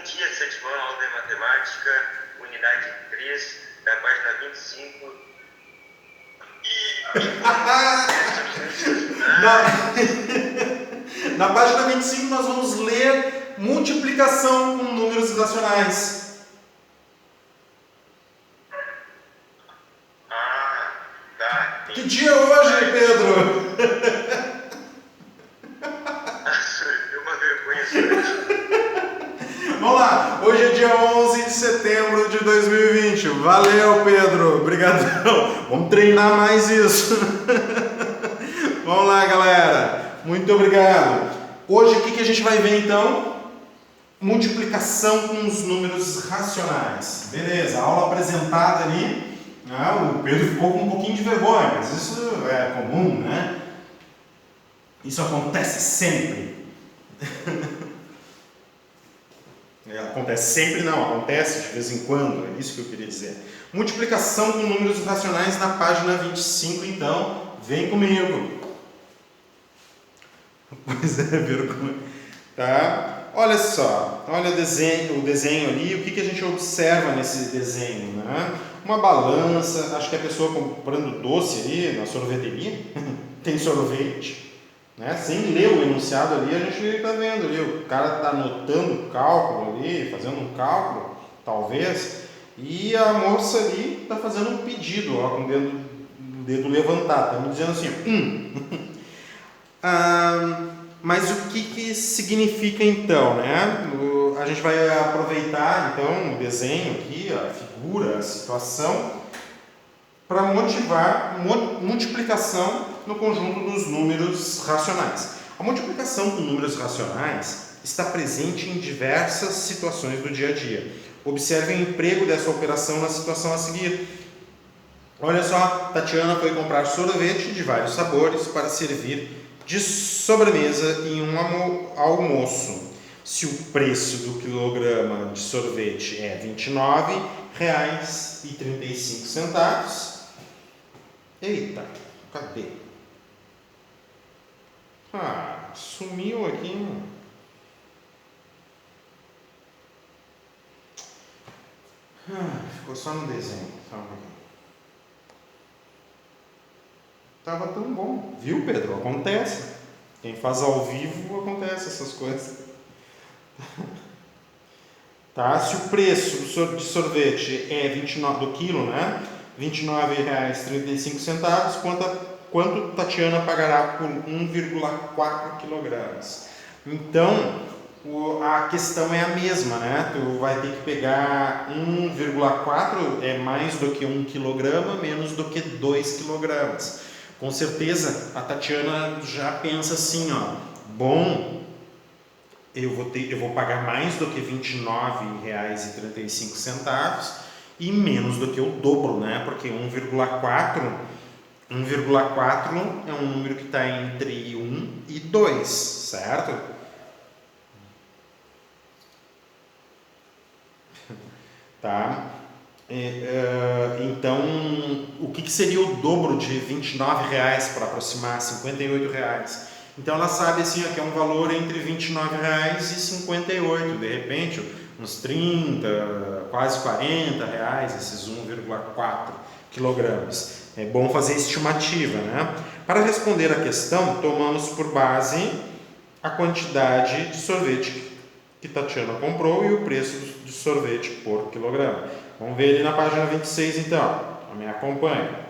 dia, sétima aula de matemática, unidade 3, da página 25. Na página 25 nós vamos ler multiplicação com números racionais. Ah, tá. Que dia é hoje, Pedro? Deu uma vergonha isso hoje. Vamos lá, hoje é dia 11 de setembro de 2020. Valeu, Pedro, obrigadão. Vamos treinar mais isso. Vamos lá, galera. Muito obrigado. Hoje o que a gente vai ver então? Multiplicação com os números racionais. Beleza, aula apresentada ali. O Pedro ficou com um pouquinho de vergonha, mas isso é comum, né? Isso acontece sempre. Acontece sempre não, acontece de vez em quando, é isso que eu queria dizer. Multiplicação com números racionais na página 25, então, vem comigo. Pois é, vergonha. Tá? Olha só, olha o desenho ali, o que a gente observa nesse desenho, né? Uma balança, acho que a pessoa comprando doce ali na sorveteria, tem sorvete. Né? Sem ler o enunciado ali, a gente está vendo ali, o cara está anotando o cálculo ali, fazendo um cálculo, talvez, e a moça ali está fazendo um pedido, ó, com o dedo levantado, está me dizendo assim, mas o que significa então, né? A gente vai aproveitar então o desenho aqui, a figura, a situação, para motivar multiplicação no conjunto dos números racionais. A multiplicação com números racionais está presente em diversas situações do dia a dia. Observe o emprego dessa operação na situação a seguir. Olha só, Tatiana foi comprar sorvete de vários sabores para servir de sobremesa em um almoço. Se o preço do quilograma de sorvete é R$ 29,35, eita, cadê? Sumiu aqui. Ficou só no desenho. Tava tão bom. Viu, Pedro? Acontece. Quem faz ao vivo, acontece essas coisas. Tá? Se o preço de sorvete é 29 do quilo, né? R$ 29,35, quanto Tatiana pagará por 1,4 quilogramas? Então, a questão é a mesma, né? Tu vai ter que pegar 1,4 é mais do que 1 quilograma, menos do que 2 quilogramas. Com certeza, a Tatiana já pensa assim, ó, bom, eu vou pagar mais do que R$ 29,35 e menos do que o dobro, né? Porque 1,4 é um número que está entre 1 e 2, certo? Tá? Então, o que seria o dobro de R$ 29,00 para aproximar R$ 58,00? Então ela sabe assim, que é um valor entre R$ 29,00 e 58, de repente uns 30, quase R$ 40, esses 1,4 quilogramas. É bom fazer estimativa, né? Para responder a questão, tomamos por base a quantidade de sorvete que Tatiana comprou e o preço de sorvete por quilograma. Vamos ver ali na página 26 então, me acompanha.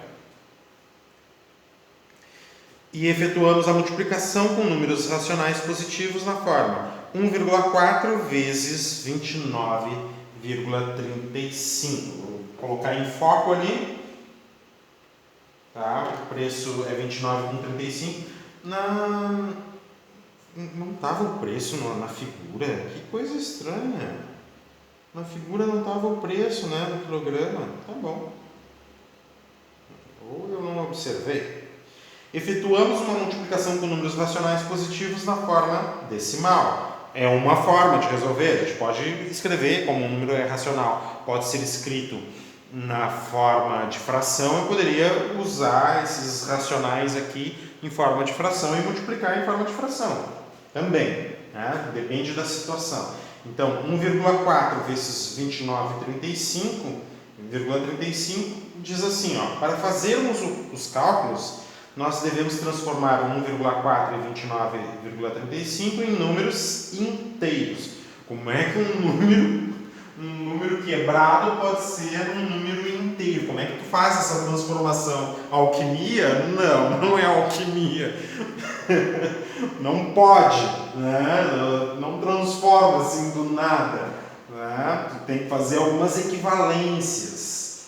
E efetuamos a multiplicação com números racionais positivos na forma 1,4 vezes 29,35. Vou colocar em foco ali. Tá? O preço é 29,35. Não estava o preço na figura. Que coisa estranha. Na figura não estava o preço, né, no quilograma. Tá bom. Ou eu não observei. Efetuamos uma multiplicação com números racionais positivos na forma decimal. É uma forma de resolver. A gente pode escrever como um número é racional. Pode ser escrito na forma de fração. Eu poderia usar esses racionais aqui em forma de fração e multiplicar em forma de fração também. né? Depende da situação. Então, 1,4 vezes 29,35, 1,35 diz assim, ó, para fazermos os cálculos, nós devemos transformar o 1,4 e 29,35 em números inteiros. Como é que um número quebrado pode ser um número inteiro? Como é que tu faz essa transformação? Alquimia? Não é alquimia. Não pode, né? Não transforma assim do nada, né? Tu tem que fazer algumas equivalências.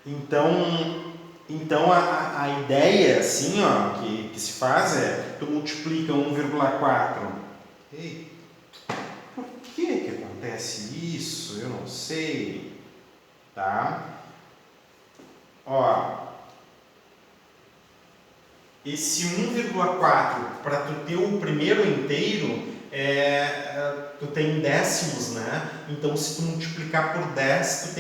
Então a ideia assim, ó, que se faz é, tu multiplica 1,4. Ei, por que acontece isso? Eu não sei, tá? Ó, esse 1,4, para tu ter o primeiro inteiro, tu tem décimos, né? Então, se tu multiplicar por 10,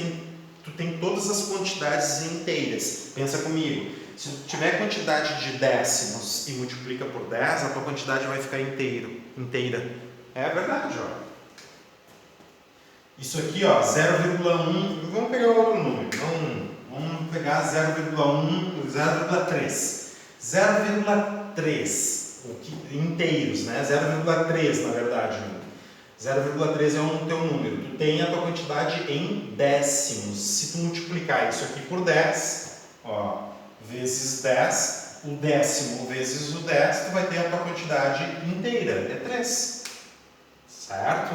tu tem todas as quantidades inteiras. Pensa comigo, se tu tiver quantidade de décimos e multiplica por 10, a tua quantidade vai ficar inteira. É verdade, ó. Isso aqui, ó, 0,1, vamos pegar outro número, vamos pegar 0,1, 0,3. 0,3 inteiros, né? 0,3 na verdade. 0,3 é o teu número. Tu tem a tua quantidade em décimos. Se tu multiplicar isso aqui por 10, ó, vezes 10, o décimo vezes o 10, tu vai ter a tua quantidade inteira, é 3. Certo?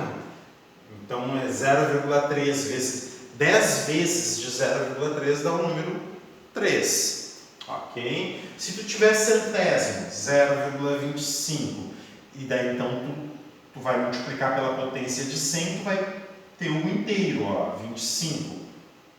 Então é 0,3 vezes 10 vezes de 0,3 dá o número 3. Ok? Se tu tiver centésimo, 0,25, e daí então tu vai multiplicar pela potência de 100, tu vai ter o inteiro, ó, 25,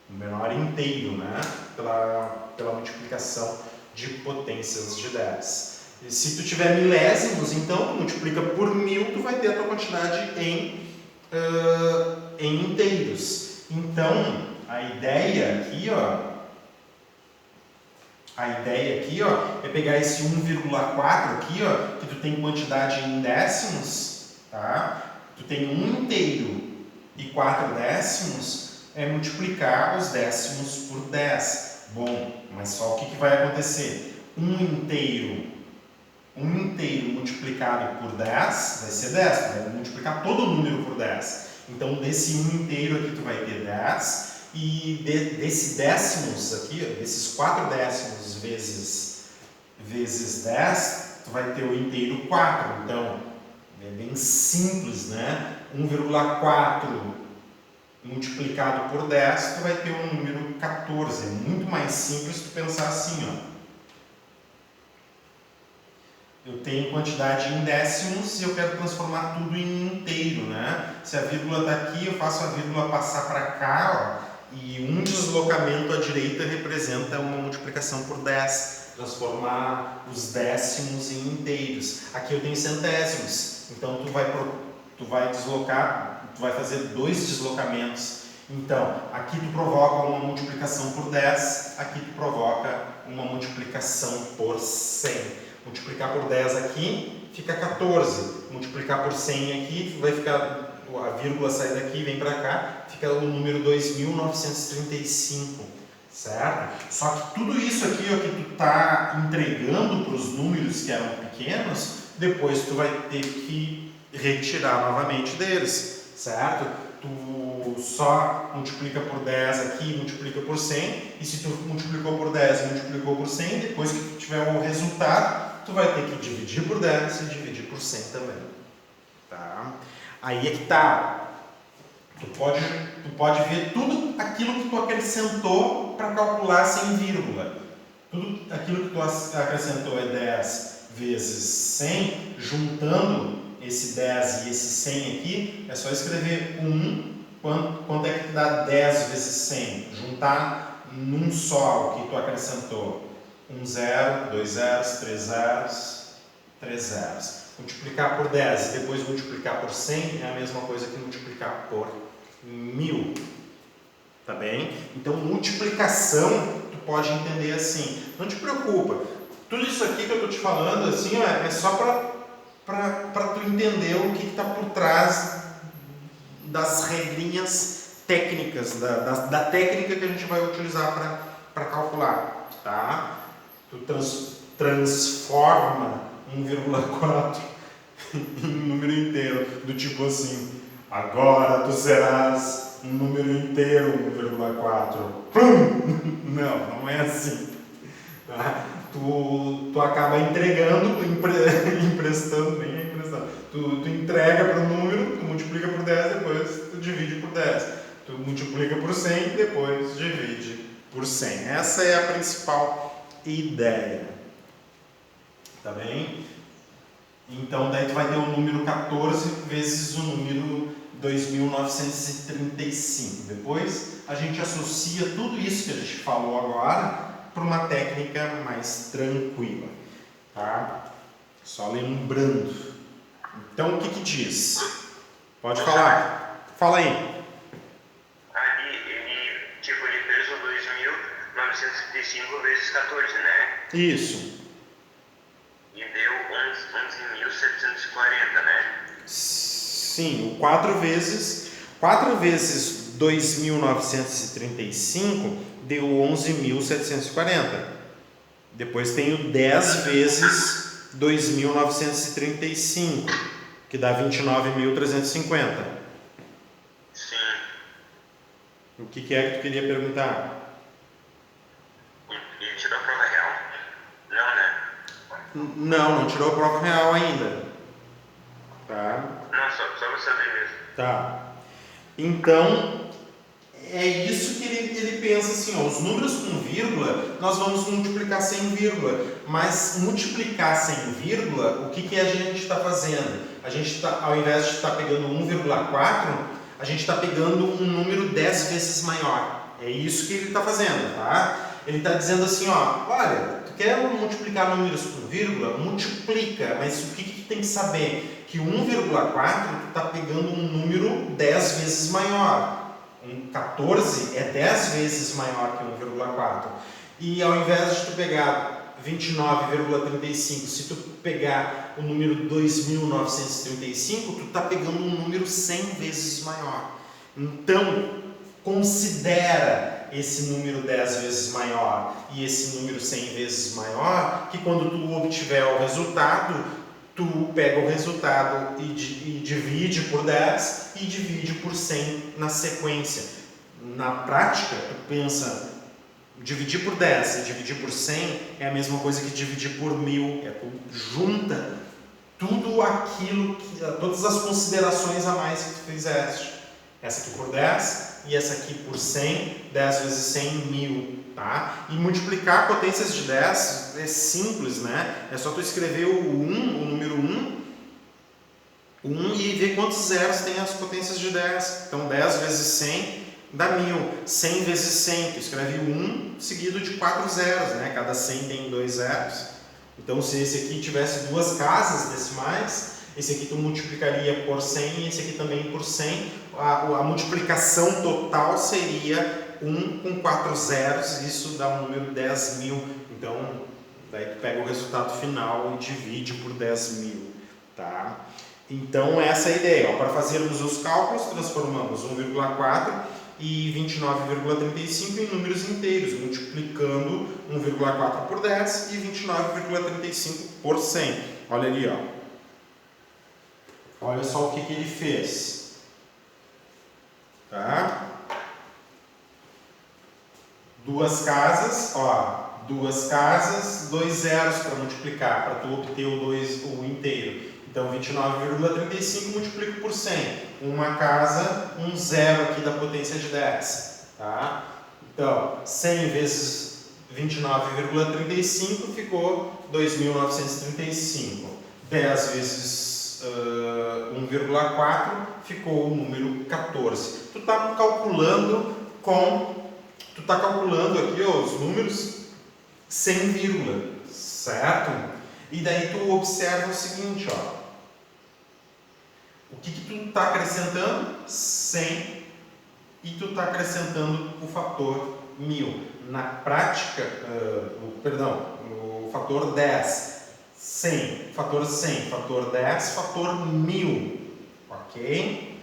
o menor inteiro, né? Pela multiplicação de potências de 10. E se tu tiver milésimos, então tu multiplica por 1000, tu vai ter a tua quantidade em inteiros. Então, a ideia aqui, ó, é pegar esse 1,4 aqui, ó, que tu tem quantidade em décimos, tá? Tu tem 1 inteiro e 4 décimos, é multiplicar os décimos por 10. Bom, mas só o que vai acontecer? 1 inteiro multiplicado por 10 vai ser 10, tu vai multiplicar todo o número por 10. Então, desse 1 inteiro aqui tu vai ter 10, e desses décimos aqui, desses 4 décimos vezes 10, tu vai ter o inteiro 4. Então, é bem simples, né? 1,4 multiplicado por 10, tu vai ter o número 14. É muito mais simples tu pensar assim, ó. Eu tenho quantidade em décimos e eu quero transformar tudo em inteiro, né? Se a vírgula está aqui, eu faço a vírgula passar para cá, ó, e um deslocamento à direita representa uma multiplicação por 10, transformar os décimos em inteiros. Aqui eu tenho centésimos, então tu vai deslocar, tu vai fazer 2 deslocamentos. Então, aqui tu provoca uma multiplicação por 10, aqui tu provoca uma multiplicação por 100. Multiplicar por 10 aqui, fica 14. Multiplicar por 100 aqui, vai ficar, a vírgula sai daqui, vem para cá, fica o número 2.935, certo? Só que tudo isso aqui, ó, que tu está entregando para os números que eram pequenos, depois tu vai ter que retirar novamente deles, certo? Tu só multiplica por 10 aqui, multiplica por 100, e se tu multiplicou por 10 e multiplicou por 100, depois que tu tiver o resultado, tu vai ter que dividir por 10 e dividir por 100 também, tá? Aí é que tá, tu pode ver tudo aquilo que tu acrescentou para calcular sem vírgula. Tudo aquilo que tu acrescentou é 10 vezes 100, juntando esse 10 e esse 100 aqui, é só escrever 1, quanto é que dá 10 vezes 100? Juntar num só o que tu acrescentou. 1 zero, 2 zeros, 3 zeros, 3 zeros. Multiplicar por 10 e depois multiplicar por 100 é a mesma coisa que multiplicar por 1000. Tá bem? Então, multiplicação, tu pode entender assim. Não te preocupa. Tudo isso aqui que eu estou te falando, assim, é só para para tu entender o que está por trás das regrinhas técnicas, da técnica que a gente vai utilizar para calcular, tá? Tu transforma 1,4 em um número inteiro, do tipo assim, agora tu serás um número inteiro 1,4. Plum! Não é assim. Tá? Tu acaba entregando, emprestando, nem é emprestando. Tu entrega para o número, tu multiplica por 10, depois tu divide por 10. Tu multiplica por 100, depois divide por 100. Essa é a principal ideia. Tá bem? Então, daí tu vai ter o número 14 vezes o número 2.935. Depois, a gente associa tudo isso que a gente falou agora para uma técnica mais tranquila, tá? Só lembrando. Então, o que que diz? Pode falar. Fala aí. Ali, ele fez o 2.935 vezes 14, né? Isso. E deu 11.740, né? Sim, o 4 vezes 2.935 deu 11.740. Depois tem o 10 vezes 2.935, que dá 29.350. Sim. O que é que tu queria perguntar? Ele tirou a prova real? Não, né? Não tirou a prova real ainda. Tá? Não, só pra saber mesmo. Tá. Então, é isso que ele pensa assim, ó, os números com vírgula, nós vamos multiplicar sem vírgula, mas multiplicar sem vírgula, o que que a gente está fazendo? A gente está, ao invés de estar pegando 1,4, a gente está pegando um número 10 vezes maior. É isso que ele está fazendo, tá? Ele está dizendo assim, ó, olha, tu quer multiplicar números com vírgula? Multiplica, mas o que que tu tem que saber? Que 1,4 tu está pegando um número 10 vezes maior. 14 é 10 vezes maior que 1,4. E ao invés de tu pegar 29,35, se tu pegar o número 2.935, tu está pegando um número 100 vezes maior. Então, considera esse número 10 vezes maior e esse número 100 vezes maior, que quando tu obtiver o resultado, tu pega o resultado e divide por 10 e divide por 100 na sequência. Na prática, tu pensa, dividir por 10 e dividir por 100 é a mesma coisa que dividir por 1000. Tu junta tudo aquilo, todas as considerações a mais que tu fizeste. Essa aqui por 10 e essa aqui por 100, 10 vezes 100, 1000. Tá? E multiplicar potências de 10 é simples, né? É só tu escrever o número 1 e ver quantos zeros tem as potências de 10. Então 10 vezes 100 dá 1000. 100 vezes 100, tu escreve 1 seguido de 4 zeros, né? Cada 100 tem 2 zeros. Então se esse aqui tivesse duas casas decimais, esse aqui tu multiplicaria por 100 e esse aqui também por 100. A multiplicação total seria 1 com 4 zeros, isso dá um número 10.000. Então, daí tu pega o resultado final e divide por 10.000. Tá? Então, essa é a ideia. Ó, para fazermos os cálculos, transformamos 1,4 e 29,35 em números inteiros, multiplicando 1,4 por 10 e 29,35 por 100. Olha ali, ó. Olha só o que ele fez. Tá? Duas casas, ó, 2 zeros para multiplicar, para tu obter o inteiro. Então, 29,35 multiplico por 100. Uma casa, um zero aqui da potência de 10. Tá? Então, 100 vezes 29,35 ficou 2.935. 10 vezes 1,4 ficou o número 14. Tu está calculando aqui, ó, os números sem vírgula, certo? E daí tu observa o seguinte, ó. O que tu está acrescentando? 100. E tu está acrescentando o fator 1000. Na prática, o fator 10. 100, fator 10, fator 1000, ok?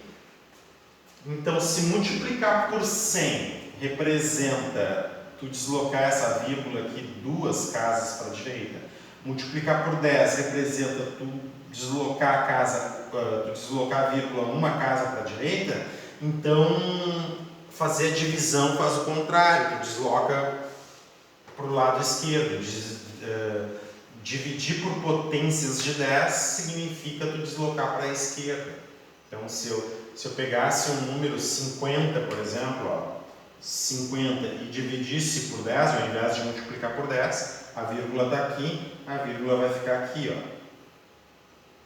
Então, se multiplicar por 100 representa tu deslocar essa vírgula aqui 2 casas para a direita, multiplicar por 10 representa tu deslocar a vírgula 1 casa para a direita, então fazer a divisão faz o contrário, tu desloca para o lado esquerdo. Dividir por potências de 10 significa tu deslocar para a esquerda. Então, se eu pegasse um número 50, por exemplo, ó, 50 e dividisse por 10, ao invés de multiplicar por 10, a vírgula está aqui, a vírgula vai ficar aqui, ó.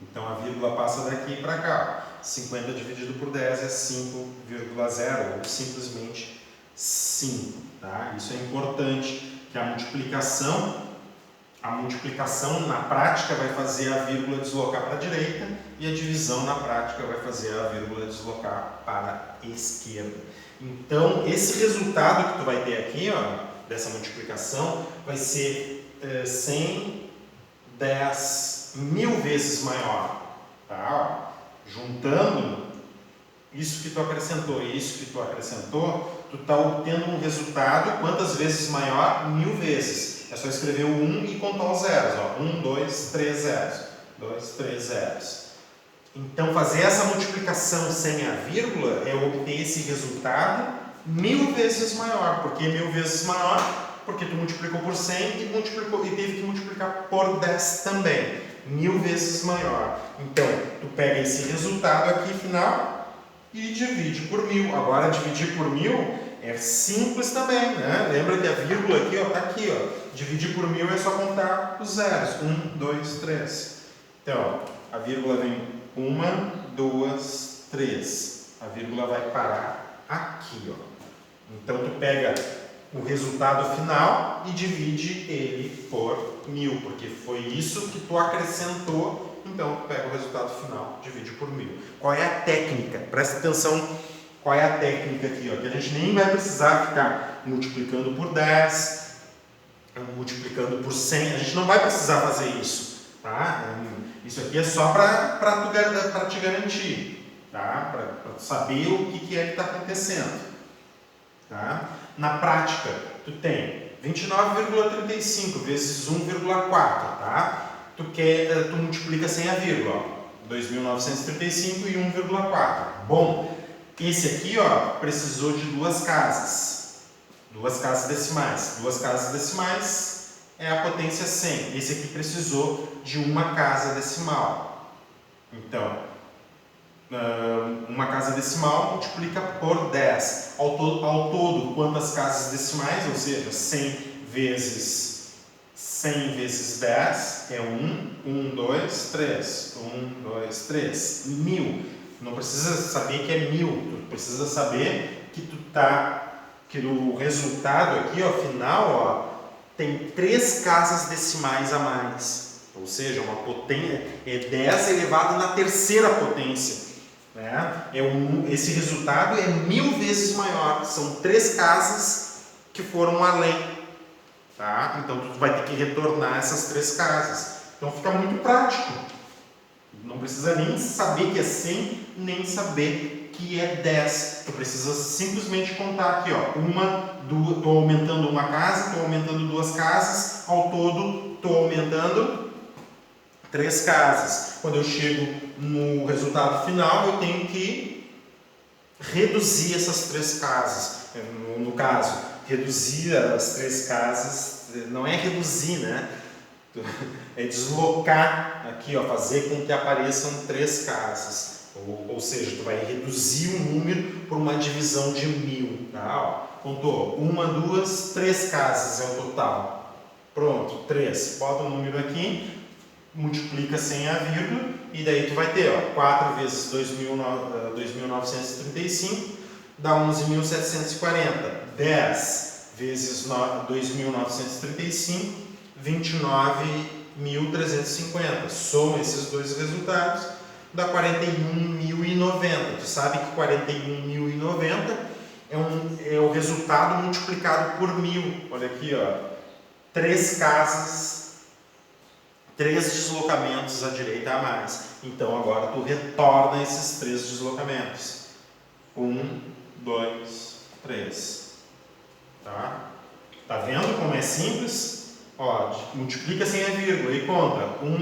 Então a vírgula passa daqui para cá. 50 dividido por 10 é 5,0 ou simplesmente 5. Tá? Isso é importante, que a multiplicação na prática vai fazer a vírgula deslocar para a direita e a divisão na prática vai fazer a vírgula deslocar para a esquerda. Então, esse resultado que tu vai ter aqui, ó, dessa multiplicação, vai ser 100, 10, 1000 vezes maior. Tá? Ó, juntando isso que tu acrescentou e isso que tu acrescentou, tu está obtendo um resultado quantas vezes maior? 1000 vezes. É só escrever o 1 e contar os zeros. Ó. 1, 2, 3 zeros. 2, 3 zeros. Então, fazer essa multiplicação sem a vírgula é obter esse resultado 1000 vezes maior. Por que 1000 vezes maior? Porque tu multiplicou por 100 e teve que multiplicar por 10 também. 1000 vezes maior. Então, tu pega esse resultado aqui final e divide por 1000. Agora, dividir por 1000 é simples também, né? Lembra que a vírgula aqui, ó, tá aqui, ó. Dividir por 1000 é só contar os zeros. 1, 2, 3. Então, ó, a vírgula vem 1, 2, 3. A vírgula vai parar aqui, ó. Então, tu pega o resultado final e divide ele por 1000, porque foi isso que tu acrescentou. Então, tu pega o resultado final, divide por 1000. Qual é a técnica? Presta atenção. Qual é a técnica aqui? Ó? Que a gente nem vai precisar ficar multiplicando por 10, multiplicando por 100. A gente não vai precisar fazer isso. Tá? Isso aqui é só para te garantir. Tá? Para tu saber o que é que está acontecendo. Tá? Na prática, tu tem 29,35 vezes 1,4. Tá? Tu multiplica sem a vírgula. 2.935 e 1,4. Bom. Esse aqui, ó, precisou de 2 casas. 2 casas decimais. 2 casas decimais é a potência 100. Esse aqui precisou de 1 casa decimal. Então, 1 casa decimal multiplica por 10. Ao todo, quantas casas decimais? Ou seja, 100 vezes 10 é 1, 2, 3. 1, 2, 3. 1000. Não precisa saber que é 1000, tu precisa saber que o resultado aqui, ó, final, ó, tem 3 casas decimais a mais. Ou seja, uma potência é 10 elevado na terceira potência. Né? Esse resultado é 1000 vezes maior. São 3 casas que foram além. Tá? Então tu vai ter que retornar essas 3 casas. Então fica muito prático. Não precisa nem saber que é 100, nem saber que é 10. Tu precisa simplesmente contar aqui, ó. Estou aumentando 1 casa, estou aumentando 2 casas, ao todo estou aumentando 3 casas. Quando eu chego no resultado final, eu tenho que reduzir essas 3 casas. No caso, reduzir as 3 casas, não é reduzir, né? É deslocar aqui, ó, fazer com que apareçam 3 casas. Ou seja, tu vai reduzir o número por uma divisão de 1000. Tá? Ó, contou 1, 2, 3 casas é o total. Pronto, 3. Bota o número aqui, multiplica sem a vírgula e daí tu vai ter, ó, 4 vezes 2.935 dá 11.740. 10 vezes 2.935, 29.350. Soma esses dois resultados, dá 41.090. Tu sabe que 41.090 é o resultado multiplicado por 1000. Olha aqui, ó. 3 casas 3 deslocamentos à direita a mais. Então agora tu retorna esses 3 deslocamentos. 1, 2, 3. Tá vendo como é simples? Ó, multiplica sem a vírgula e conta. 1,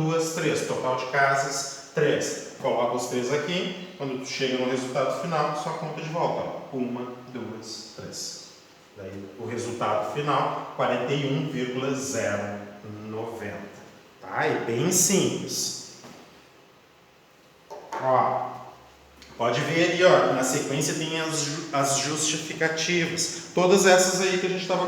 2, 3. Total de casas, 3. Coloca os 3 aqui. Quando tu chega no resultado final, só conta de volta. 1, 2, 3. Daí o resultado final, 41,090. Tá? É bem simples. Ó, pode ver ali, ó, na sequência tem as justificativas. Todas essas aí que a gente estava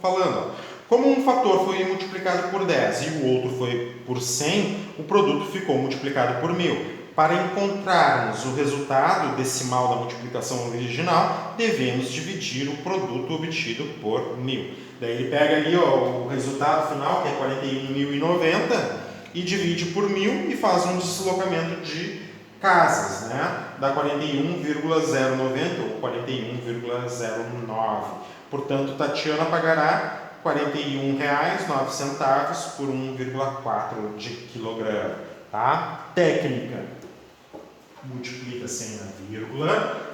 falando. Como um fator foi multiplicado por 10 e o outro foi por 100, o produto ficou multiplicado por 1000. Para encontrarmos o resultado decimal da multiplicação original, devemos dividir o produto obtido por 1000. Daí ele pega ali, ó, o resultado final, que é 41.090, e divide por 1000 e faz um deslocamento de casas, né? Dá 41,090 ou 41,09. Portanto, Tatiana pagará R$ 41,09 por 1,4 de quilograma. Tá? Técnica. Multiplica sem a vírgula,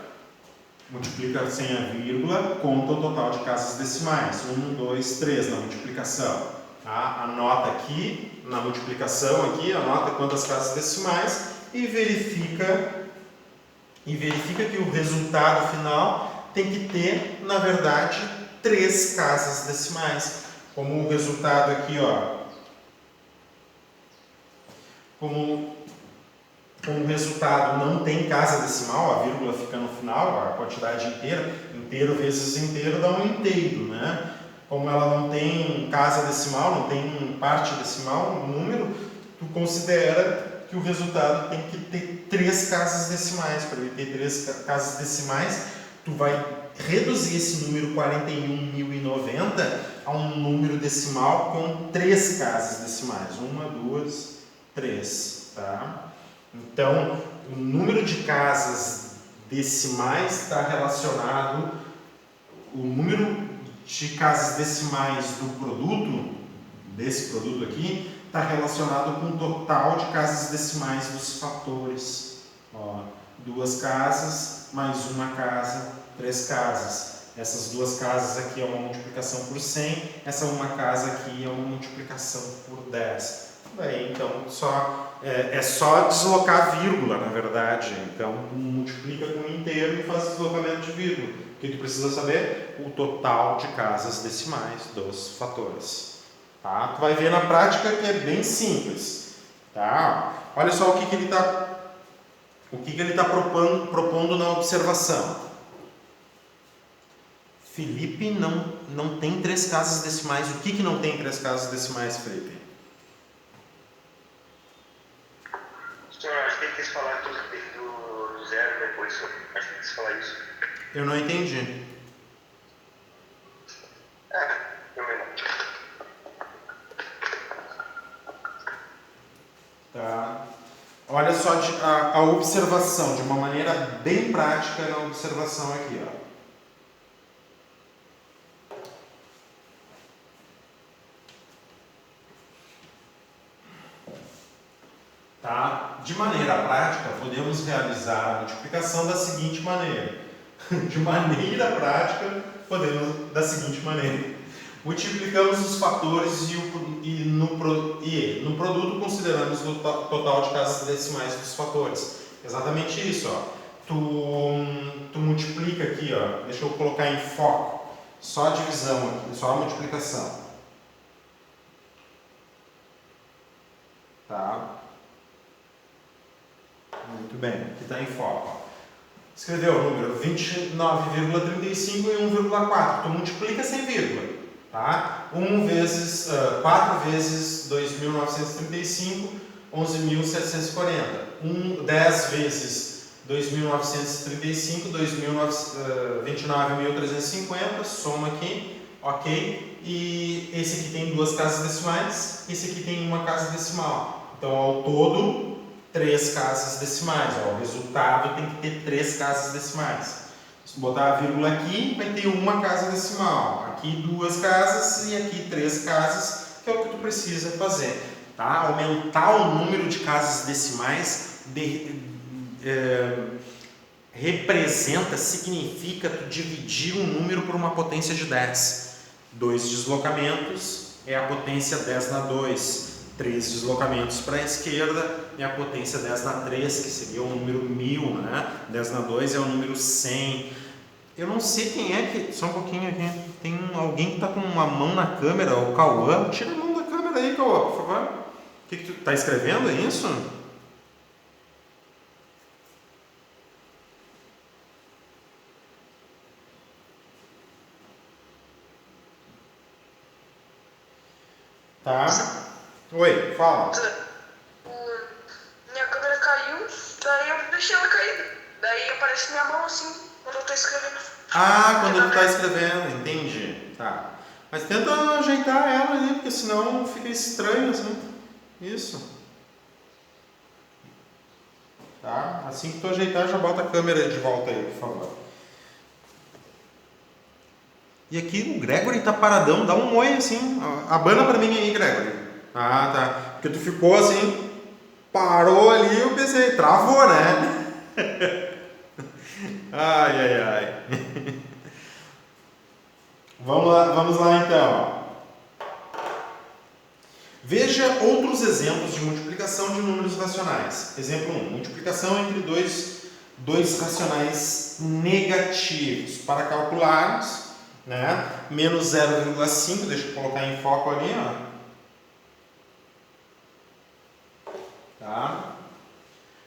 conta o total de casas decimais. 1, 2, 3 na multiplicação. Tá? Anota aqui, na multiplicação aqui, anota quantas casas decimais e verifica que o resultado final tem que ter, na verdade, 3 casas decimais. Como o resultado aqui, ó, como o resultado não tem casa decimal, a vírgula fica no final, a quantidade inteira, inteiro vezes inteiro dá um inteiro, né? Como ela não tem casa decimal, não tem parte decimal, um número, tu considera que o resultado tem que ter 3 casas decimais. Para ele ter 3 casas decimais, tu vai reduzir esse número 41.090 a um número decimal com 3 casas decimais. 1, 2, 3, tá? Então, o número de casas decimais está relacionado, o número de casas decimais do produto, desse produto aqui, está relacionado com o total de casas decimais dos fatores. Ó, 2 casas mais 1 casa, 3 casas. Essas 2 casas aqui é uma multiplicação por 100, essa 1 casa aqui é uma multiplicação por 10. Daí, então, é só deslocar a vírgula, na verdade. Então, multiplica com o inteiro e faz deslocamento de vírgula. O que tu precisa saber? O total de casas decimais dos fatores. Tá? Tu vai ver na prática que é bem simples. Tá? Olha só o que ele está propondo na observação. Felipe não tem 3 casas decimais. O que não tem 3 casas decimais, Felipe? Senhor, acho que ele quis falar do zero depois, senhor. Acho que ele quis falar isso. Eu não entendi. Também não. Tá. Olha só a observação, de uma maneira bem prática na observação aqui, ó. Tá? De maneira prática, podemos realizar a multiplicação da seguinte maneira. De maneira prática, podemos da seguinte maneira. Multiplicamos os fatores e no produto consideramos o total de casas decimais dos fatores. Exatamente isso, ó. Tu multiplica aqui, ó. Deixa eu colocar em foco. Só a divisão aqui, só a multiplicação. Tá? Muito bem, aqui está em foco. Ó. Escreveu o número 29,35 e 1,4. Tu multiplica sem vírgula. Tá? 4 vezes 2.935, 11.740. 10 vezes 2.935, 29.350. Soma aqui, ok? E esse aqui tem 2 casas decimais, esse aqui tem 1 casa decimal. Então, ao todo, 3 casas decimais. Ó, o resultado tem que ter 3 casas decimais. Se botar a vírgula aqui, vai ter 1 casa decimal. Aqui 2 casas e aqui 3 casas, que é o que tu precisa fazer. tá? Aumentar o número de casas decimais representa, significa tu dividir um número por uma potência de 10. 2 deslocamentos é a potência 10 na 2. 3 deslocamentos para a esquerda é a potência 10 na 3, que seria o número 1000, né? 10 na 2 é o número 100. Eu não sei quem é que... Só um pouquinho aqui. Tem alguém que está com uma mão na câmera, o Cauã. Tira a mão da câmera aí, Cauã, por favor. O que tu está escrevendo, é isso? Tá. Oi, fala. Minha câmera caiu, daí eu deixei ela cair. Daí aparece minha mão assim, quando eu tô escrevendo. Ah, quando tu está escrevendo, entendi. Tá. Mas tenta ajeitar ela ali, porque senão fica estranho assim. Isso. Tá? Assim que tu ajeitar, já bota a câmera de volta aí, por favor. E aqui o Gregory tá paradão, dá um oi assim. Abana pra mim aí, Gregory. Ah, tá. Porque tu ficou assim, parou ali, eu pensei, travou, né? Ai, ai, ai. Vamos lá então. Veja outros exemplos de multiplicação de números racionais. Exemplo 1. Multiplicação entre dois racionais negativos. Para calcularmos, né? Menos 0,5, deixa eu colocar em foco ali, ó. Tá?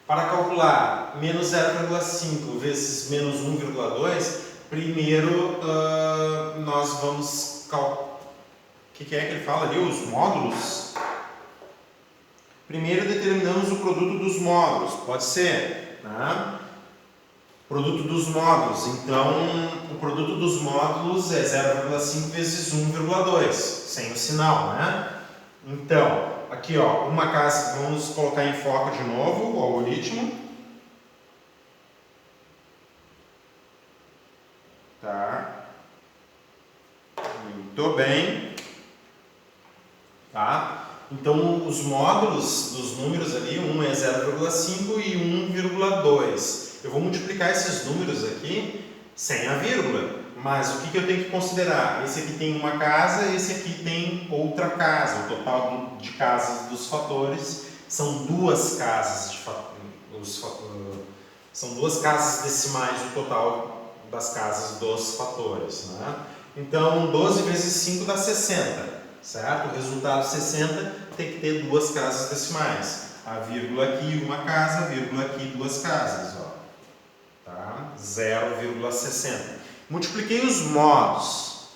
Para calcular menos 0,5 vezes menos 1,2, primeiro nós vamos calcular. O que é que ele fala ali? Os módulos? Primeiro determinamos o produto dos módulos, pode ser, né? Produto dos módulos, então o produto dos módulos é 0,5 vezes 1,2, sem o sinal, né? Então, aqui ó, uma casa, vamos colocar em foco de novo o algoritmo. Tá. Muito bem. Tá? Então, os módulos dos números ali, um é 0,5 e 1,2. Eu vou multiplicar esses números aqui sem a vírgula. Mas o que eu tenho que considerar? Esse aqui tem uma casa, esse aqui tem outra casa. O total de casas dos fatores são duas casas são duas casas decimais o total das casas dos fatores, né? Então, 12 vezes 5 dá 60. Certo? O resultado 60 tem que ter duas casas decimais. A vírgula aqui, uma casa, a vírgula aqui, duas casas. Ó. Tá? 0,60. Multipliquei os modos.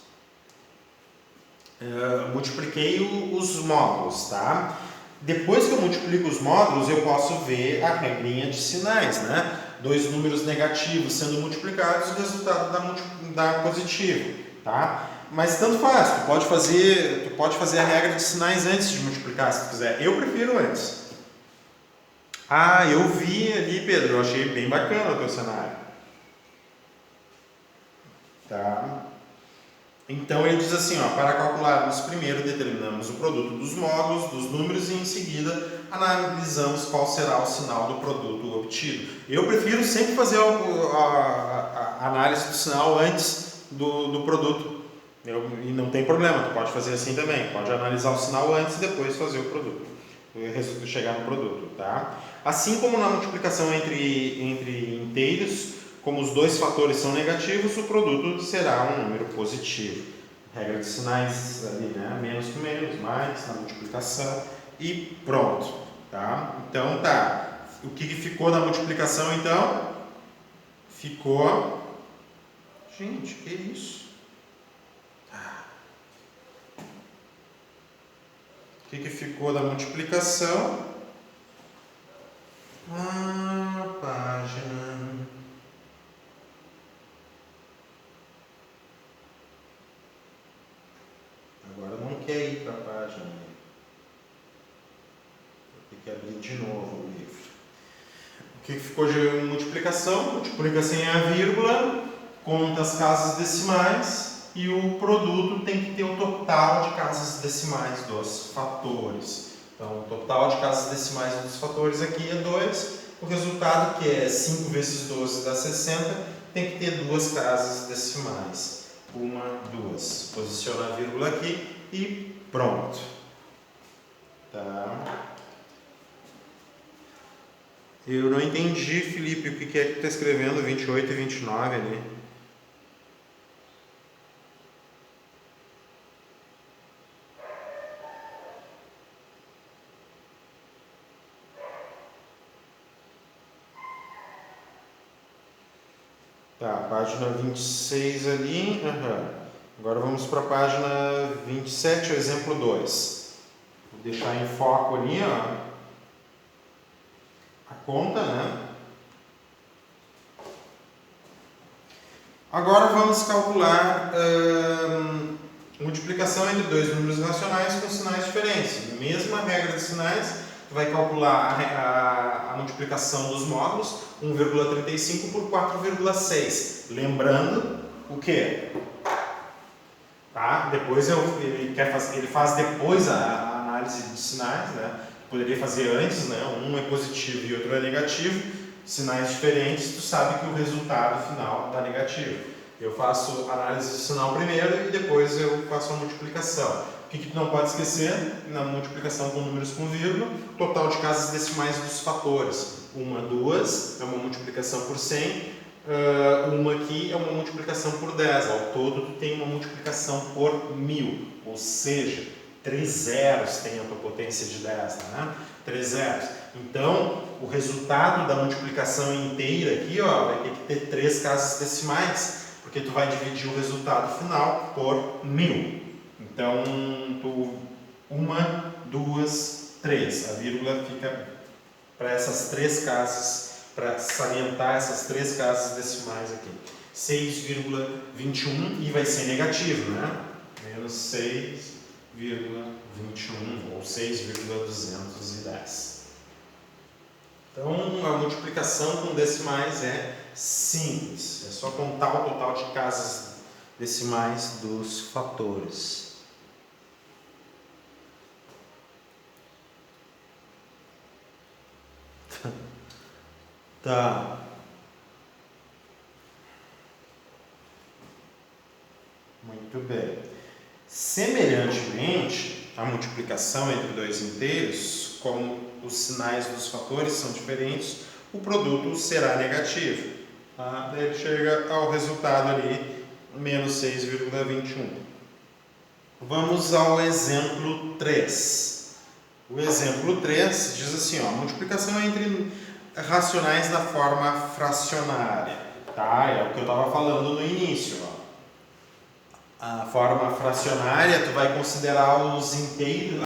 Multipliquei os módulos. Tá? Depois que eu multiplico os módulos, eu posso ver a regrinha de sinais. Né? Dois números negativos sendo multiplicados, o resultado dá positivo. Tá? Mas tanto faz, tu pode fazer a regra de sinais antes de multiplicar, se tu quiser. Eu prefiro antes. Ah, eu vi ali, Pedro, eu achei bem bacana o teu cenário. Tá? Então ele diz assim, ó, para calcularmos primeiro determinamos o produto dos módulos, dos números e em seguida analisamos qual será o sinal do produto obtido. Eu prefiro sempre fazer a análise do sinal antes do produto. E não tem problema, tu pode fazer assim também, pode analisar o sinal antes e depois fazer o produto, chegar no produto, tá? Assim como na multiplicação entre inteiros, como os dois fatores são negativos, o produto será um número positivo. Regra de sinais ali, né? Menos com menos, mais na multiplicação e pronto, tá? Então tá, o que ficou da multiplicação então? Ficou... Gente, que isso? O que ficou da multiplicação? Página. Agora não quer ir para a página. Vou ter que abrir de novo o livro. O que ficou de multiplicação? Multiplica sem a vírgula, conta as casas decimais. E o produto tem que ter o total de casas decimais dos fatores. Então, o total de casas decimais dos fatores aqui é 2. O resultado, que é 5 vezes 12 dá 60, tem que ter duas casas decimais. 1, 2. Posiciona a vírgula aqui e pronto. Tá. Eu não entendi, Felipe, o que é que tu está escrevendo 28 e 29 ali. Tá, página 26 ali. Agora vamos para a página 27, o exemplo 2. Vou deixar em foco ali, ó, a conta, né? Agora vamos calcular multiplicação entre dois números racionais com sinais diferentes. Mesma regra de sinais. Vai calcular a multiplicação dos módulos, 1,35 por 4,6. Lembrando o quê? Tá? Depois ele faz depois a análise de sinais, né? Poderia fazer antes, né? Um é positivo e outro é negativo. Sinais diferentes, tu sabe que o resultado final dá negativo. Eu faço a análise de sinal primeiro e depois eu faço a multiplicação. O que tu não pode esquecer na multiplicação com números com vírgula? Total de casas decimais dos fatores. 1, 2 é uma multiplicação por 100. Uma aqui é uma multiplicação por 10. Ao todo tu tem uma multiplicação por 1000. Ou seja, 3 zeros tem a tua potência de 10. Né? 3 zeros. Então, o resultado da multiplicação inteira aqui, ó, vai ter que ter 3 casas decimais. Porque tu vai dividir o resultado final por 1000. Então, 1, 2, 3. A vírgula fica para essas 3 casas, para salientar essas 3 casas decimais aqui. 6,21 e vai ser negativo, né? Menos 6,21 ou 6,210. Então, a multiplicação com decimais é simples. É só contar o total de casas decimais dos fatores. Tá. Muito bem. Semelhantemente, a multiplicação entre dois inteiros, como os sinais dos fatores são diferentes, o produto será negativo. Tá? Daí ele chega ao resultado ali, menos 6,21. Vamos ao exemplo 3. O exemplo 3 diz assim, ó, multiplicação entre racionais da forma fracionária. Tá? É o que eu estava falando no início. Ó. A forma fracionária, tu vai considerar os inteiros,